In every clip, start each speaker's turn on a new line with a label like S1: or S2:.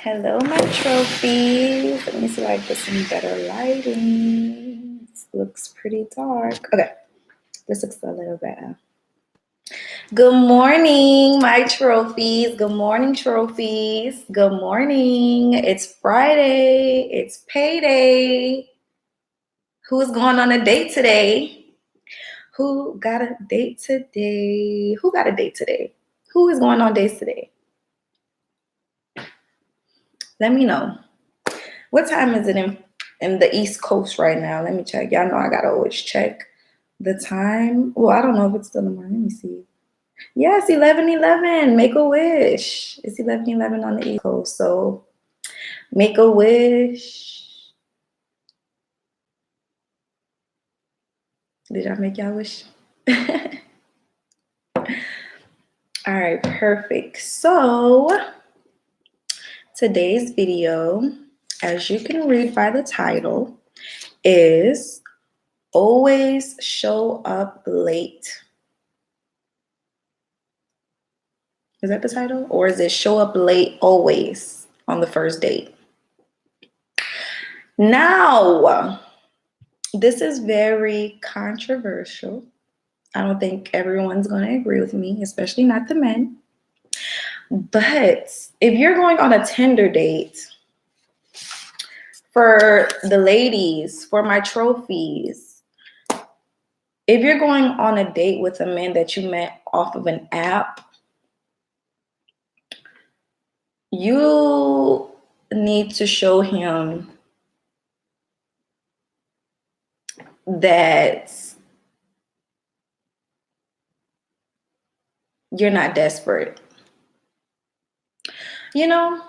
S1: Hello, my trophies. Let me see if I get some better lighting. This looks pretty dark. Okay, this looks a little better. Good morning, my trophies. Good morning, trophies. Good morning. It's Friday. It's payday. Who's going on a date today? Who got a date today? Who got a date today? Who is going on dates today? Let me know. What time is it in the East Coast right now? Let me check. Y'all know I gotta always check the time. Well, I don't know if it's still in the morning. Let me see. Yeah, it's 11:11. Make a wish. It's 11:11 on the East Coast. So make a wish. Did y'all make y'all wish? All right, perfect. So today's video, as you can read by the title, is always show up late. Is that the title? Or is it show up late always on the first date? Now, this is very controversial. I don't think everyone's going to agree with me, especially not the men. But if you're going on a Tinder date, for the ladies, for my trophies, if you're going on a date with a man that you met off of an app, you need to show him that you're not desperate. You know,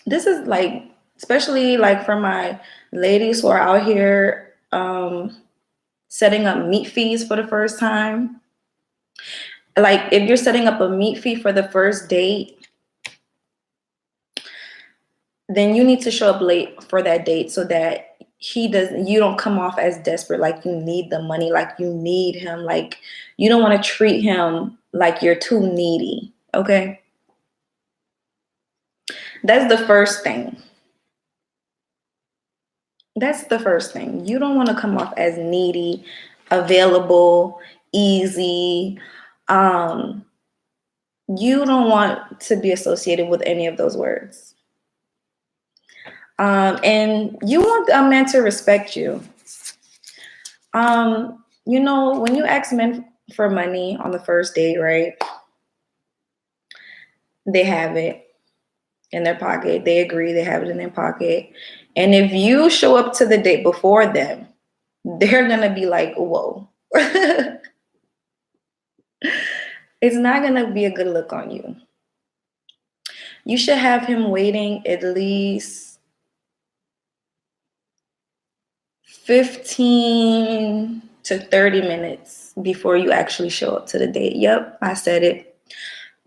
S1: this is like, especially like for my ladies who are out here setting up meet fees for the first time. Like if you're setting up a meet fee for the first date, then you need to show up late for that date so that you don't come off as desperate, like you need the money, like you need him, like you don't want to treat him like you're too needy. Okay, that's the first thing. That's the first thing. You don't want to come off as needy, available, easy. You don't want to be associated with any of those words. And you want a man to respect you. You know, when you ask men for money on the first date, right? They have it in their pocket. They agree, they have it in their pocket. And if you show up to the date before them, they're going to be like, whoa. It's not going to be a good look on you. You should have him waiting at least 15 to 30 minutes before you actually show up to the date. Yep, I said it.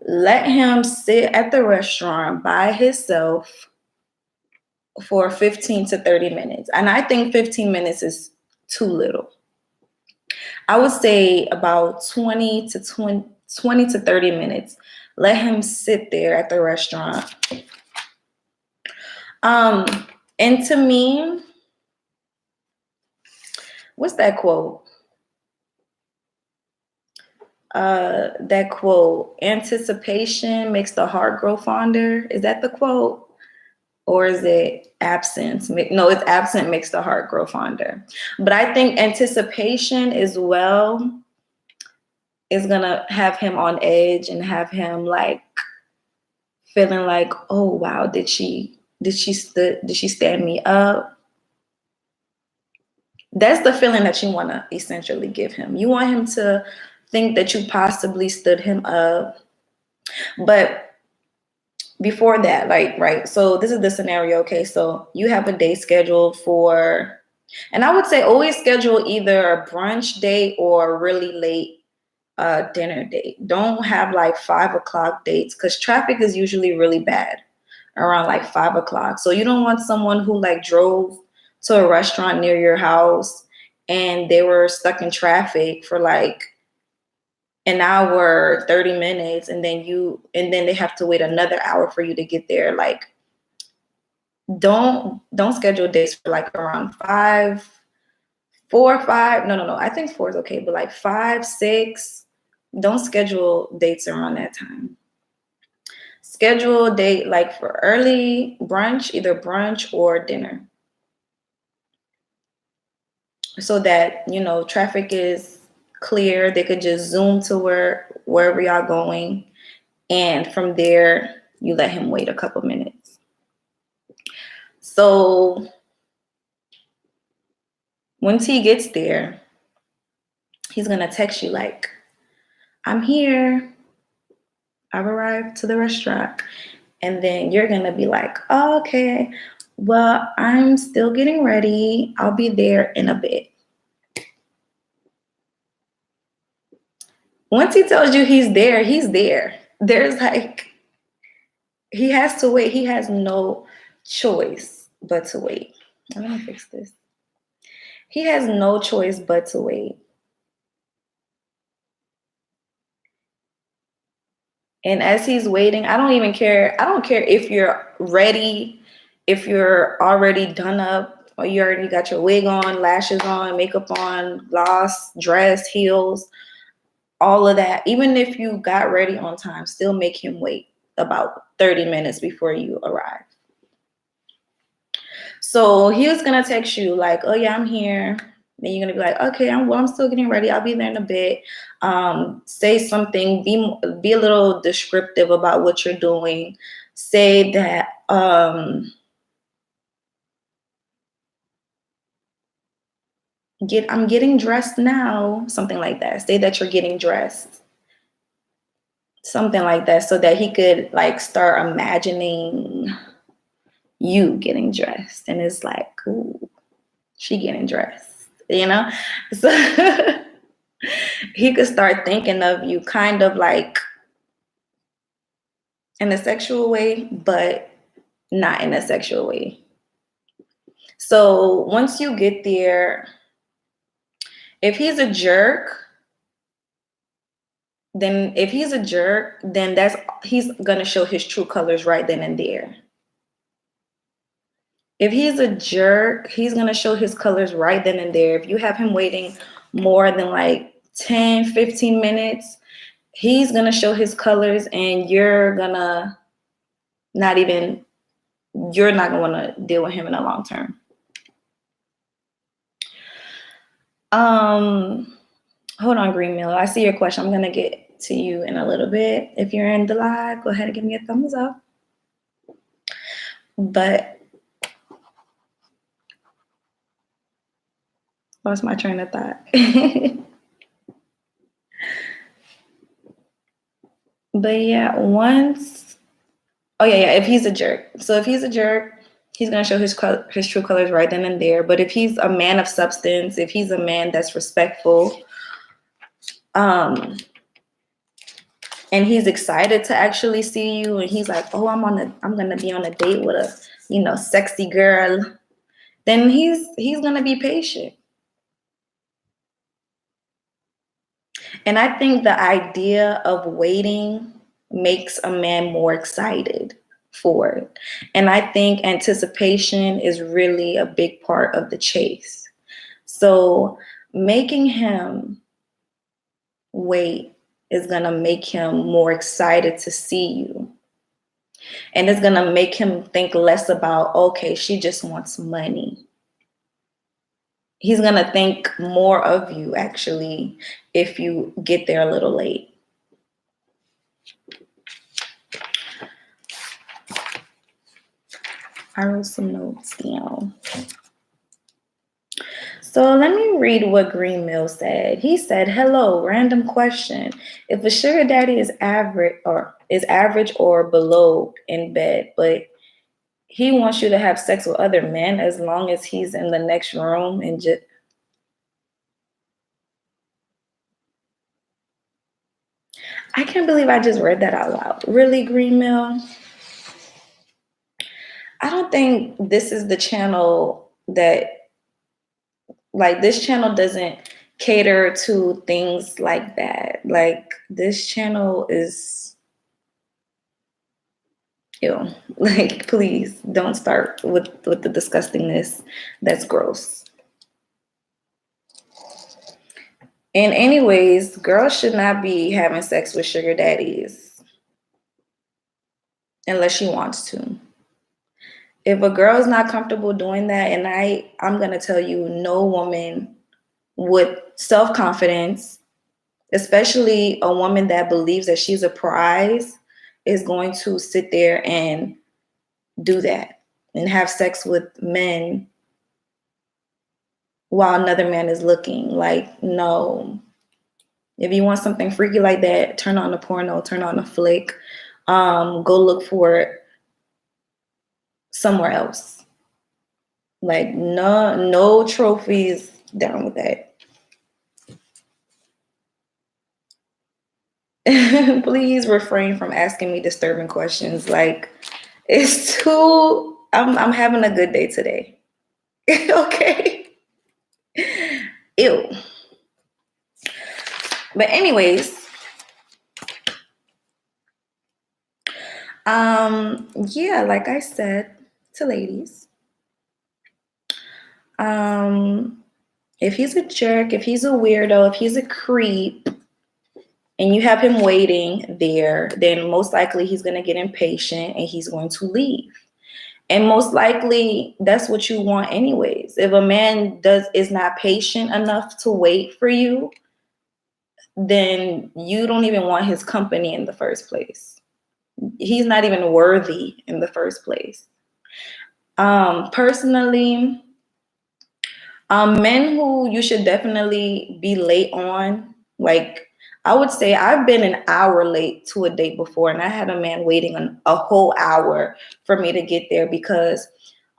S1: Let him sit at the restaurant by himself for 15 to 30 minutes. And I think 15 minutes is too little. I would say about 20 to 30 minutes. Let him sit there at the restaurant. And to me, what's that quote? That quote, anticipation makes the heart grow fonder. Is that the quote? Or is it absence? No, it's absent makes the heart grow fonder. But I think anticipation as well is gonna have him on edge and have him like feeling like, oh wow, did she stand me up? That's the feeling that you want to essentially give him. You want him to think that you possibly stood him up. But before that, like, right, so this is the scenario. Okay, so you have a date scheduled for, and I would say always schedule either a brunch date or a really late dinner date. Don't have like 5 o'clock dates because traffic is usually really bad around like 5 o'clock. So you don't want someone who like drove to a restaurant near your house and they were stuck in traffic for like an hour, 30 minutes, and then they have to wait another hour for you to get there. Like, don't schedule dates for like around 4 or 5. No. I think 4 is okay, but like 5, 6. Don't schedule dates around that time. Schedule a date like for early brunch, either brunch or dinner, so that traffic is clear. They could just zoom to wherever y'all going, and from there you let him wait a couple minutes. So once he gets there, he's gonna text you like, I'm here, I've arrived to the restaurant. And then you're gonna be like, oh, okay, well, I'm still getting ready, I'll be there in a bit. Once he tells you he's there, he's there. There's like, he has to wait. He has no choice but to wait. Let me fix this. He has no choice but to wait. And as he's waiting, I don't even care. I don't care if you're ready, if you're already done up, or you already got your wig on, lashes on, makeup on, gloss, dress, heels, all of that. Even if you got ready on time, still make him wait about 30 minutes before you arrive. So he was gonna text you like, oh yeah, I'm here. Then you're gonna be like, okay, I'm still getting ready. I'll be there in a bit. Say something. Be a little descriptive about what you're doing. Say that I'm getting dressed now. Something like that. Say that you're getting dressed. Something like that, so that he could like start imagining you getting dressed, and it's like, ooh, she getting dressed, So he could start thinking of you kind of like in a sexual way, but not in a sexual way. So once you get there, if he's a jerk, then he's gonna show his true colors right then and there. If he's a jerk, he's going to show his colors right then and there. If you have him waiting more than like 10, 15 minutes, he's going to show his colors, and you're not going to want to deal with him in the long term. Hold on, Green Mill. I see your question. I'm going to get to you in a little bit. If you're in the live, go ahead and give me a thumbs up. But lost my train of thought. But yeah, if he's a jerk. So if he's a jerk, he's going to show his true colors right then and there. But if he's a man of substance, if he's a man that's respectful, and he's excited to actually see you, and he's like, oh, I'm going to be on a date with a, sexy girl, then he's going to be patient. And I think the idea of waiting makes a man more excited for it. And I think anticipation is really a big part of the chase. So making him wait is going to make him more excited to see you. And it's going to make him think less about, okay, she just wants money. He's going to think more of you, actually, if you get there a little late. I wrote some notes down. So let me read what Green Mill said. He said, hello, random question. If a sugar daddy is average or below in bed, but he wants you to have sex with other men as long as he's in the next room and just... I can't believe I just read that out loud. Really, Green Mill? I don't think this is the channel that, like, this channel doesn't cater to things like that. Like, this channel is Ew. Like, please don't start with the disgustingness. That's gross. And anyways, girls should not be having sex with sugar daddies unless she wants to. If a girl is not comfortable doing that, and I'm gonna tell you, no woman with self-confidence, especially a woman that believes that she's a prize, is going to sit there and do that and have sex with men while another man is looking. Like, no. If you want something freaky like that, turn on the porno, turn on a flick, go look for it somewhere else. Like, no trophies, down with that. Please refrain from asking me disturbing questions. Like, it's too, I'm having a good day today. Okay. Ew. But anyways, yeah, like I said to ladies, if he's a jerk, if he's a weirdo, if he's a creep, and you have him waiting there, then most likely he's going to get impatient and he's going to leave. And most likely that's what you want anyways. If a man is not patient enough to wait for you, then you don't even want his company in the first place. He's not even worthy in the first place. Personally, men who you should definitely be late on, like, I would say I've been an hour late to a date before, and I had a man waiting on a whole hour for me to get there because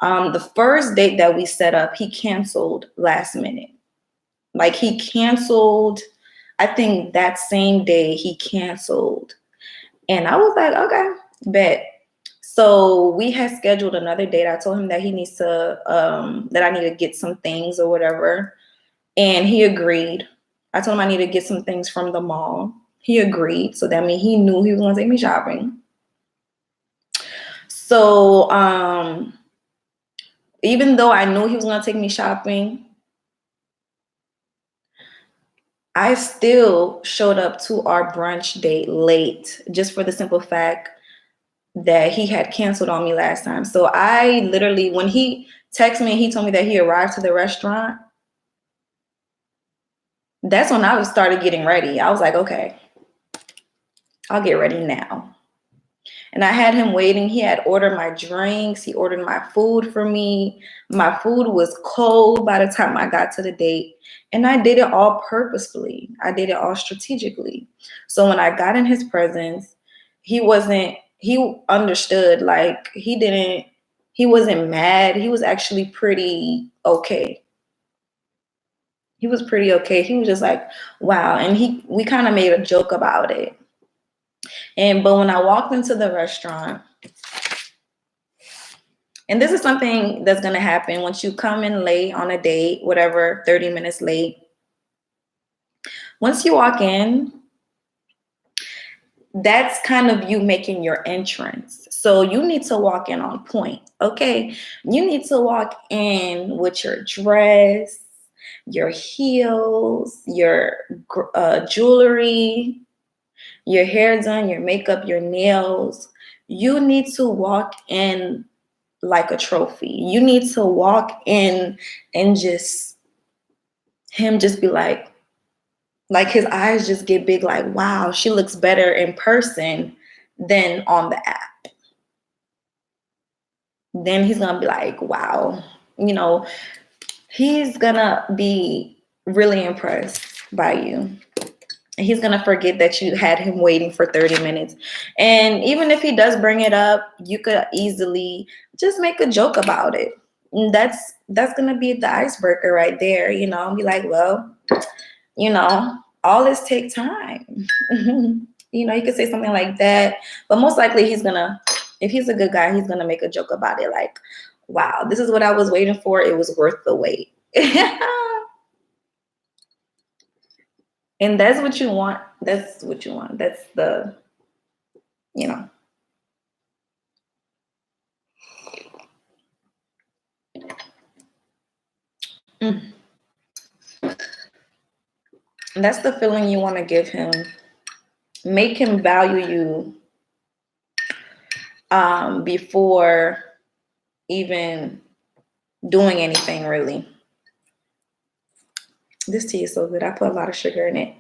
S1: the first date that we set up, he canceled last minute. Like, he canceled, I think that same day he canceled. And I was like, okay, bet. So we had scheduled another date. I told him that he needs to, that I need to get some things or whatever. And he agreed. I told him I need to get some things from the mall. He agreed. So that means he knew he was going to take me shopping. So even though I knew he was going to take me shopping, I still showed up to our brunch date late just for the simple fact that he had canceled on me last time. So I literally, when he texted me, he told me that he arrived to the restaurant. That's when I started getting ready. I was like, okay, I'll get ready now. And I had him waiting. He had ordered my drinks. He ordered my food for me. My food was cold by the time I got to the date. And I did it all purposefully. I did it all strategically. So when I got in his presence, he understood. Like, he wasn't mad. He was actually pretty okay. He was pretty okay. He was just like, wow. And we kind of made a joke about it. But when I walked into the restaurant, and this is something that's going to happen once you come in late on a date, whatever, 30 minutes late. Once you walk in, that's kind of you making your entrance. So you need to walk in on point, okay? You need to walk in with your dress, your heels, your jewelry, your hair done, your makeup, your nails. You need to walk in like a trophy. You need to walk in and just be like his eyes just get big, like, wow, she looks better in person than on the app. Then he's gonna be like, wow, he's gonna be really impressed by you. He's going to forget that you had him waiting for 30 minutes. And even if he does bring it up, you could easily just make a joke about it. And that's going to be the icebreaker right there. Be like, well, all this take time. You could say something like that. But most likely if he's a good guy, he's going to make a joke about it. Like, wow, this is what I was waiting for. It was worth the wait. And that's what you want. That's what you want. That's the, That's the feeling you want to give him. Make him value you before even doing anything, really. This tea is so good. I put a lot of sugar in it.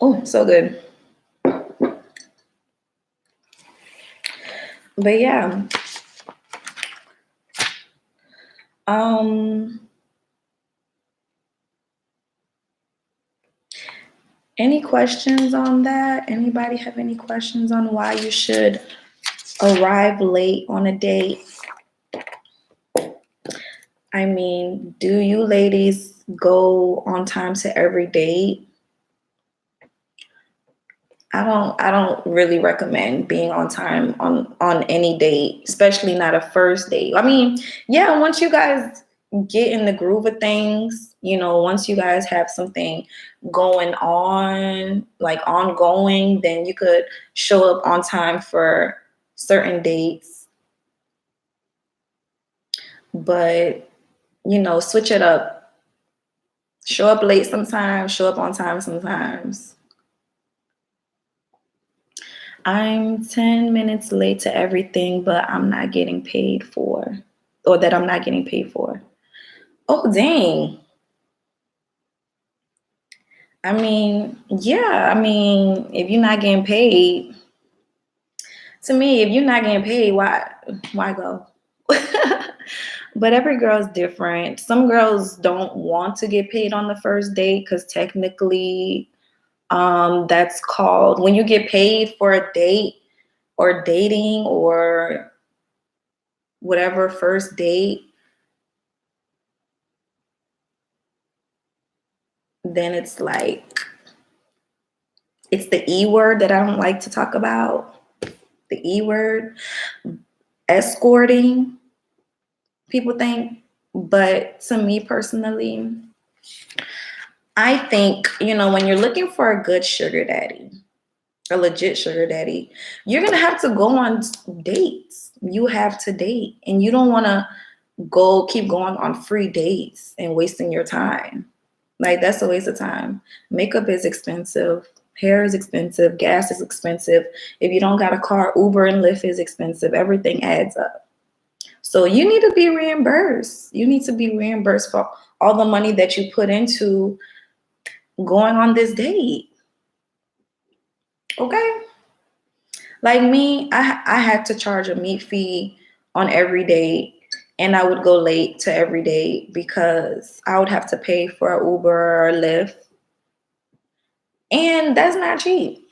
S1: Oh, so good. But yeah. Any questions on that? Anybody have any questions on why you should arrive late on a date? I mean, do you ladies go on time to every date? I don't really recommend being on time on any date, especially not a first date. I mean, yeah, once you guys get in the groove of things, once you guys have something going on, like ongoing, then you could show up on time for certain dates. But, switch it up. Show up late sometimes, show up on time sometimes. I'm 10 minutes late to everything, but I'm not getting paid for, or that I'm not getting paid for. Oh, dang. I mean, yeah, if you're not getting paid, to me, if you're not getting paid, why go? But every girl is different. Some girls don't want to get paid on the first date because technically, that's called, when you get paid for a date or dating or whatever first date, then it's like, it's the E word that I don't like to talk about. The E word, escorting, people think. But to me personally, I think, when you're looking for a good sugar daddy, a legit sugar daddy, you're going to have to go on dates. You have to date, and you don't want to keep going on free dates and wasting your time. Like, that's a waste of time. Makeup is expensive. Hair is expensive. Gas is expensive. If you don't got a car, Uber and Lyft is expensive. Everything adds up. So you need to be reimbursed. You need to be reimbursed for all the money that you put into going on this date. Okay? Like me, I had to charge a meat fee on every date, and I would go late to every date because I would have to pay for an Uber or Lyft. And that's not cheap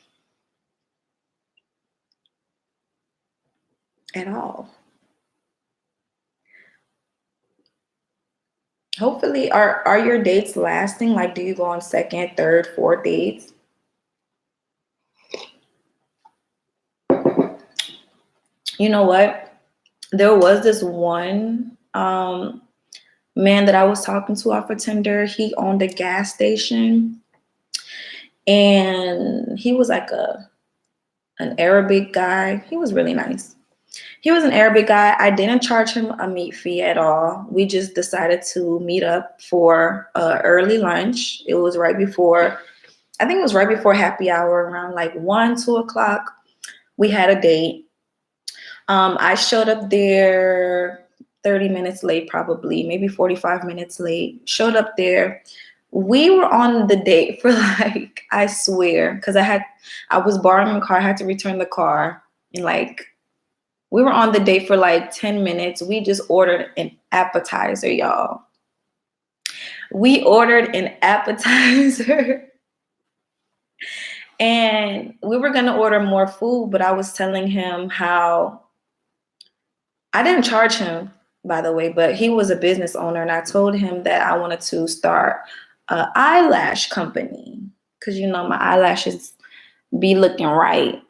S1: at all. Hopefully, are your dates lasting? Like, do you go on second, third, fourth dates? You know what? There was this one man that I was talking to off of Tinder. He owned a gas station, and he was like an Arabic guy. He was really nice. He was an Arabic guy. I didn't charge him a meat fee at all. We just decided to meet up for early lunch. It was right before, I think it was right before happy hour, around like 1, 2 o'clock. We had a date. I showed up there 30 minutes late, probably, maybe 45 minutes late. Showed up there. We were on the date for like, I swear, because I was borrowing a car. I had to return the car, and like, we were on the date for like 10 minutes. We just ordered an appetizer, y'all. We ordered an appetizer. And we were going to order more food, but I was telling him how I didn't charge him, by the way, but he was a business owner. And I told him that I wanted to start an eyelash company because, my eyelashes be looking right.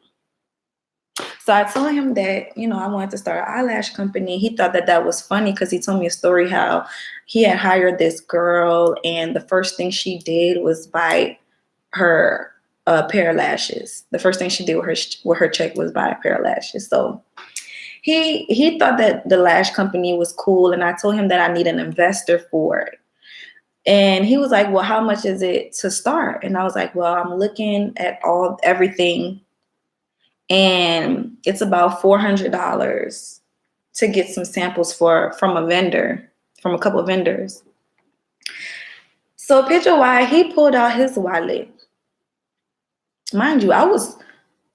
S1: So I told him that, I wanted to start an eyelash company. He thought that was funny because he told me a story how he had hired this girl, and the first thing she did was buy her a pair of lashes. The first thing she did with her check was buy a pair of lashes. So he thought that the lash company was cool, and I told him that I need an investor for it. And he was like, well, how much is it to start? And I was like, well, I'm looking at everything, and it's about $400 to get some samples from a couple of vendors. So picture why he pulled out his wallet. Mind you, I was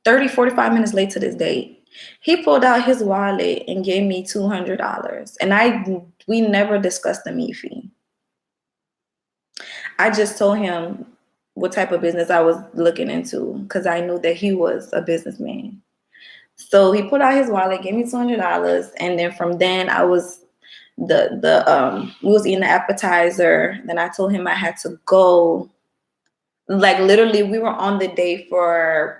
S1: 30, 45 minutes late to this date. He pulled out his wallet and gave me $200. And we never discussed the meet fee. I just told him what type of business I was looking into because I knew that he was a businessman. So he pulled out his wallet, gave me $200, and then from then I was we was eating the appetizer. Then I told him I had to go. Like literally, we were on the day for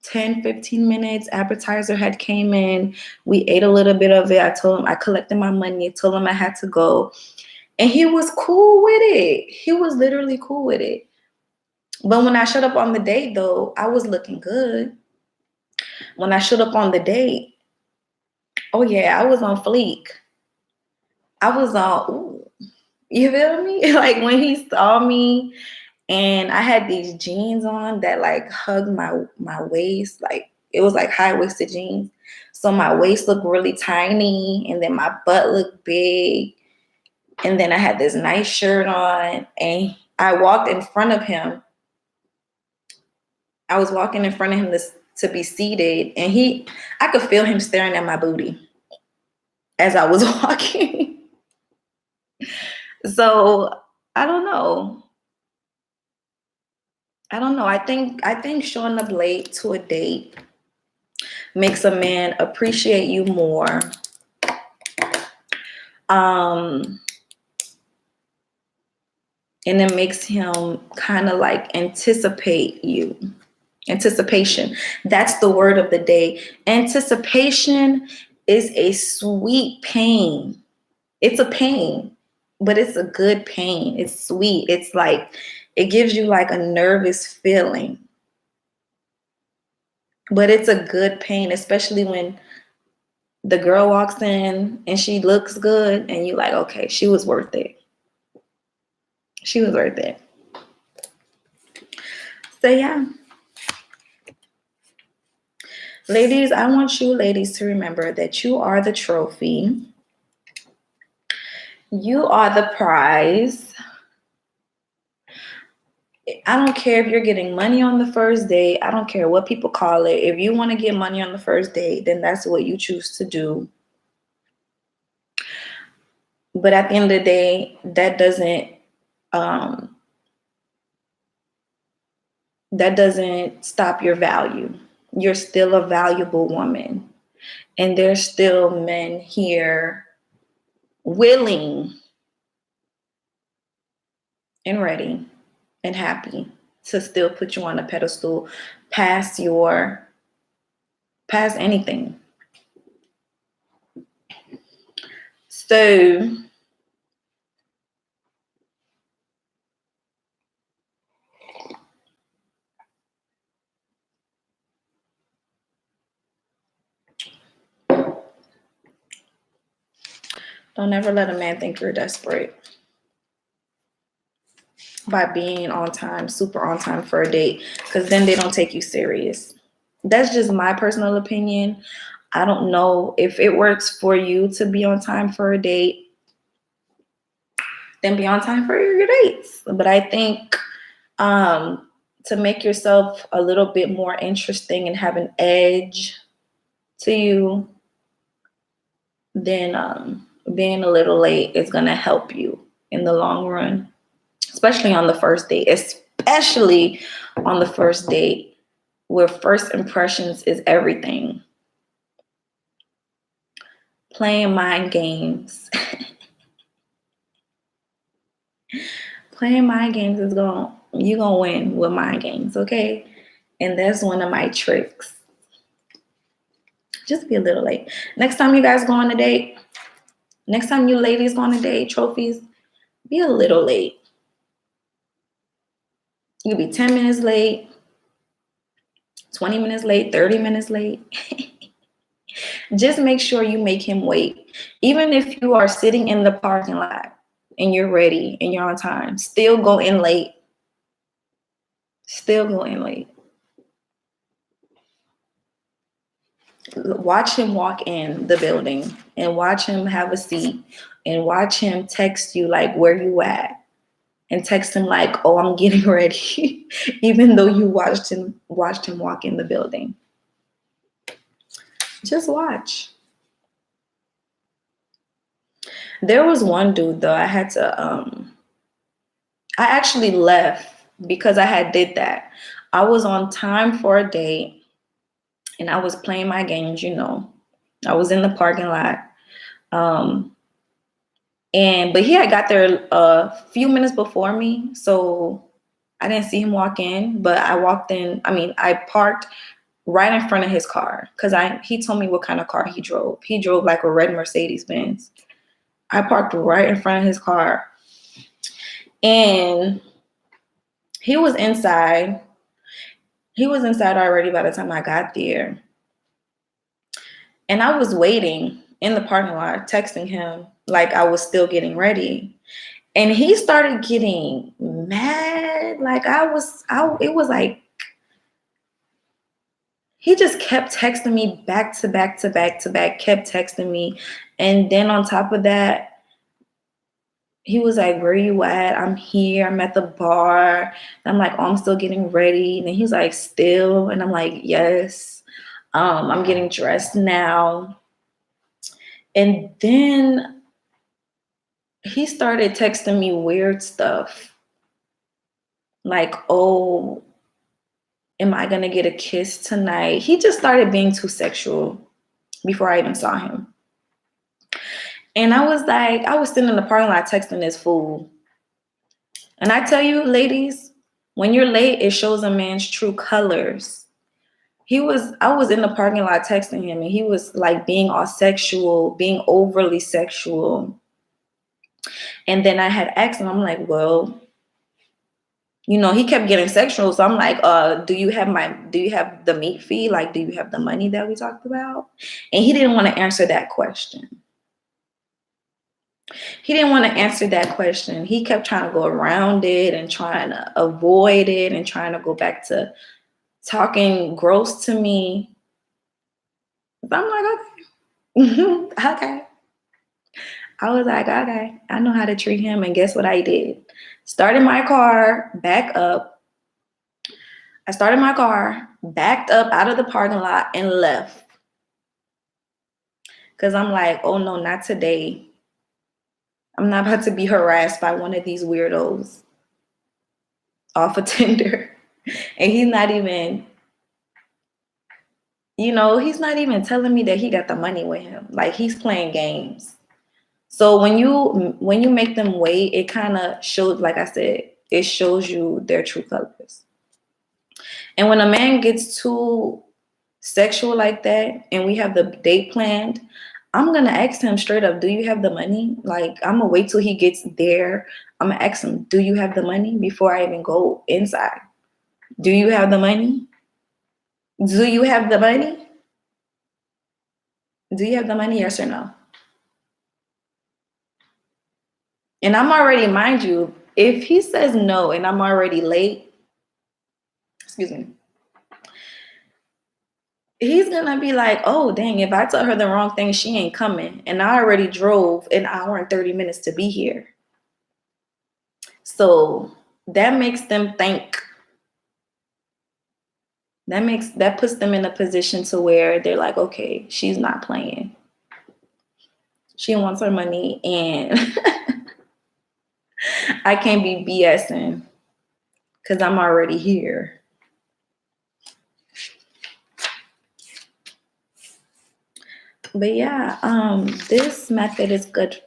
S1: 10, 15 minutes. Appetizer had came in. We ate a little bit of it. I told him I collected my money. I told him I had to go. And he was cool with it. He was literally cool with it. But when I showed up on the date, though, I was looking good. When I showed up on the date, oh yeah, I was on fleek. I was on, ooh, you feel me? Like when he saw me and I had these jeans on that like hugged my waist, like it was like high-waisted jeans. So my waist looked really tiny, and then my butt looked big. And then I had this nice shirt on, and I walked in front of him. I was walking in front of him to be seated, and I could feel him staring at my booty as I was walking. So I don't know. I think showing up late to a date makes a man appreciate you more. And it makes him kind of like anticipate you. Anticipation. That's the word of the day. Anticipation is a sweet pain. It's a pain, but it's a good pain. It's sweet. It's like, it gives you like a nervous feeling. But it's a good pain, especially when the girl walks in and she looks good and you're like, okay, she was worth it. She was worth it. So yeah. Ladies, I want you ladies to remember that you are the trophy. You are the prize. I don't care if you're getting money on the first date. I don't care what people call it. If you want to get money on the first date, then that's what you choose to do. But at the end of the day, that doesn't stop your value. You're still a valuable woman. And there's still men here willing and ready and happy to still put you on a pedestal past anything. So don't ever let a man think you're desperate by being on time, super on time for a date, because then they don't take you serious. That's just my personal opinion. I don't know if it works for you to be on time for a date, then be on time for your dates. But I think to make yourself a little bit more interesting and have an edge to you, then being a little late is going to help you in the long run, especially on the first date, where first impressions is everything. Playing mind games. Playing mind games you're gonna win with mind games, okay? And that's one of my tricks. Just be a little late. Next time you guys go on a date, next time you ladies go on a date, trophies, be a little late. You could be 10 minutes late, 20 minutes late, 30 minutes late. Just make sure you make him wait. Even if you are sitting in the parking lot and you're ready and you're on time, still go in late. Still go in late. Watch him walk in the building and watch him have a seat and watch him text you like, where you at? And text him like, oh, I'm getting ready, even though you watched him walk in the building. Just watch. There was one dude though, I had to I actually left because I had did that. I was on time for a date and I was playing my games, you know. I was in the parking lot. But he had got there a few minutes before me, so I didn't see him walk in, but I walked in. I mean, I parked right in front of his car because he told me what kind of car he drove. He drove like a red Mercedes Benz. I parked right in front of his car, and he was inside. He was inside already by the time I got there. And I was waiting in the parking lot, texting him like I was still getting ready. And he started getting mad. Like it was like, he just kept texting me back to back to back to back, kept texting me. And then on top of that, he was like, where you at? I'm here. I'm at the bar. And I'm like, oh, I'm still getting ready. And then he's like, still? And I'm like, yes. I'm getting dressed now. And then he started texting me weird stuff. Like, oh, am I going to get a kiss tonight? He just started being too sexual before I even saw him. And I was like, I was sitting in the parking lot texting this fool. And I tell you, ladies, when you're late, it shows a man's true colors. I was in the parking lot texting him and he was like being all sexual, being overly sexual. And then I had asked him, I'm like, well, you know, he kept getting sexual. So I'm like, do you have the meat fee? Like, do you have the money that we talked about? And he didn't want to answer that question. He didn't want to answer that question. He kept trying to go around it and trying to avoid it and trying to go back to talking gross to me. But I'm like, okay. Okay. I was like, okay, I know how to treat him. And guess what I did? Started my car, back up. I started my car, backed up out of the parking lot and left. Because I'm like, oh no, not today. I'm not about to be harassed by one of these weirdos off of Tinder. And he's not even, he's not even telling me that he got the money with him. Like, he's playing games. So when you make them wait, it kind of shows, like I said, it shows you their true colors. And when a man gets too sexual like that and we have the date planned, I'm going to ask him straight up, do you have the money? Like, I'm going to wait till he gets there. I'm going to ask him, do you have the money before I even go inside? Do you have the money? Do you have the money? Do you have the money? Yes or no? And I'm already, mind you, if he says no and I'm already late, excuse me, he's gonna be like, oh, dang, if I tell her the wrong thing, she ain't coming. And I already drove an hour and 30 minutes to be here. So that makes them think. That puts them in a position to where they're like, okay, she's not playing. She wants her money and I can't be BSing because I'm already here. But yeah, this method is good.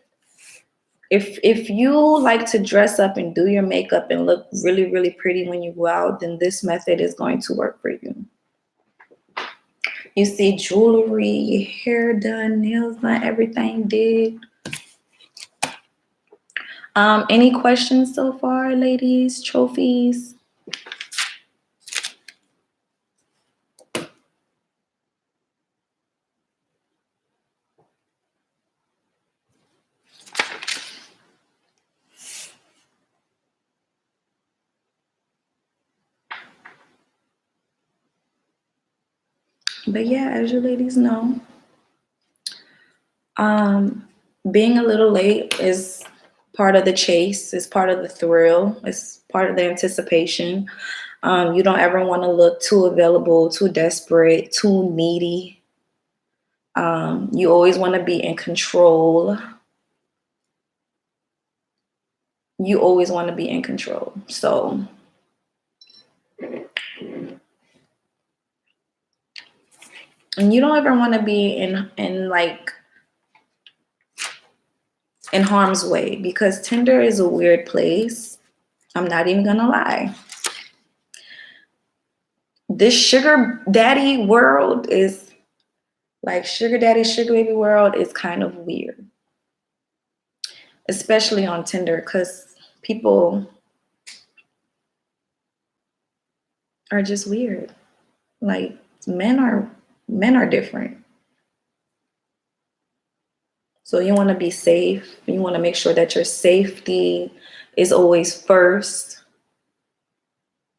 S1: If you like to dress up and do your makeup and look really, really pretty when you go out, then this method is going to work for you. You see jewelry, your hair done, nails done, everything did. Any questions so far, ladies? Trophies? But yeah, as you ladies know, being a little late is part of the chase, is part of the thrill, it's part of the anticipation. You don't ever want to look too available, too desperate, too needy. You always want to be in control. You always want to be in control. So, and you don't ever want to be in like in harm's way, because Tinder is a weird place. I'm not even gonna lie. This sugar daddy world is like sugar daddy, sugar baby world is kind of weird, especially on Tinder, because people are just weird. Like men are different. So you want to be safe. You want to make sure that your safety is always first.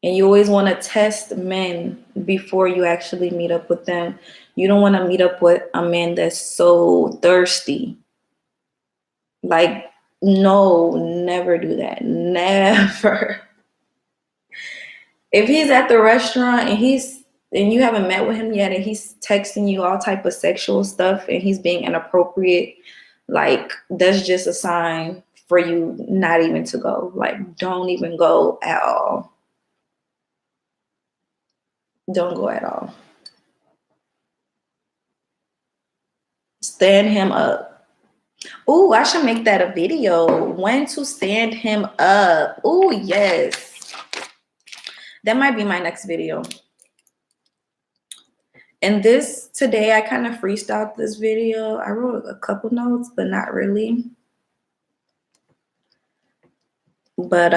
S1: And you always want to test men before you actually meet up with them. You don't want to meet up with a man that's so thirsty. Like, no, never do that. Never. If he's at the restaurant and you haven't met with him yet and he's texting you all type of sexual stuff and he's being inappropriate, like, that's just a sign for you not even to go. Like, don't even go at all. Don't go at all. Stand him up. Ooh, I should make that a video. When to stand him up. Ooh, yes. That might be my next video. And this today, I kind of freestyled this video. I wrote a couple notes, but not really. But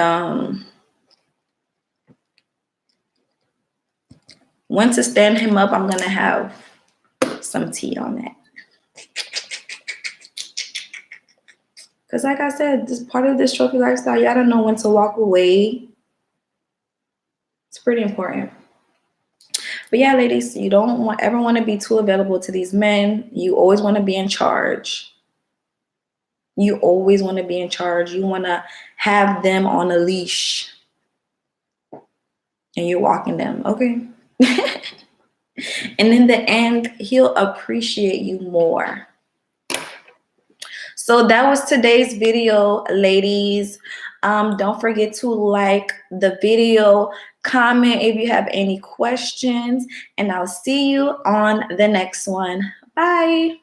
S1: when to stand him up, I'm gonna have some tea on that. Because like I said, this part of this trophy lifestyle, y'all don't know when to walk away. It's pretty important. But yeah, ladies, you don't ever want to be too available to these men. You always want to be in charge. You always want to be in charge. You want to have them on a leash. And you're walking them, okay? And in the end, he'll appreciate you more. So that was today's video, ladies. Don't forget to like the video, comment if you have any questions, and I'll see you on the next one. Bye.